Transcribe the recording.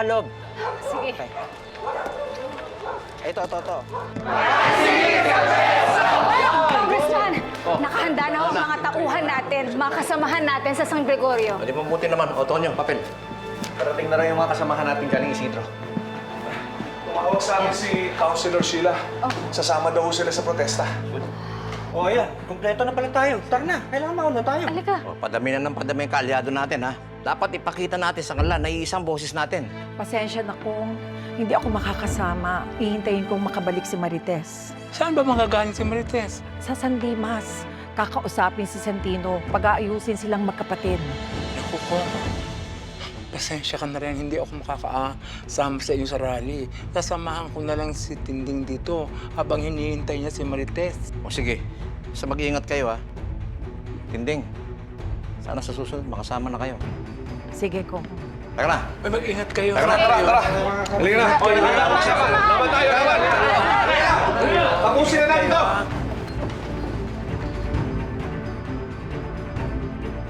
Loob. Sige. Okay. Ito. Congressman, nakahanda na ho ang mga tauhan natin, mga kasamahan natin sa San Gregorio. Di mabuti naman. O, Tonyo, papel. Parating na rin yung mga kasamahan natin galing Isidro. Tumawag sa amin si Councilor Sheila. Sasama daw sila sa protesta. O, ayan. Kompleto na pala tayo. Tara na. Kailangan mauna tayo. Halika. O, padami na ng padami ang kaalyado natin, ha? Dapat ipakita natin sa kanila na iisang boses natin. Pasensya na kung hindi ako makakasama. Ihintayin kong makabalik si Marites. Saan ba magagaling si Marites? Sa San Dimas, kakausapin si Santino. Pag-aayusin silang magkapatid. Naku po. Pasensya ka na rin, hindi ako makakasama sa iyo sa rally. Sasamahan ko na lang si Tinding dito habang hinihintay niya si Marites. O sige, basta mag-iingat kayo, ha? Tinding, sana sa susunod makasama na kayo. Sige ko. Tara na! Ay, mag-ingat kayo. Tara! Halika na!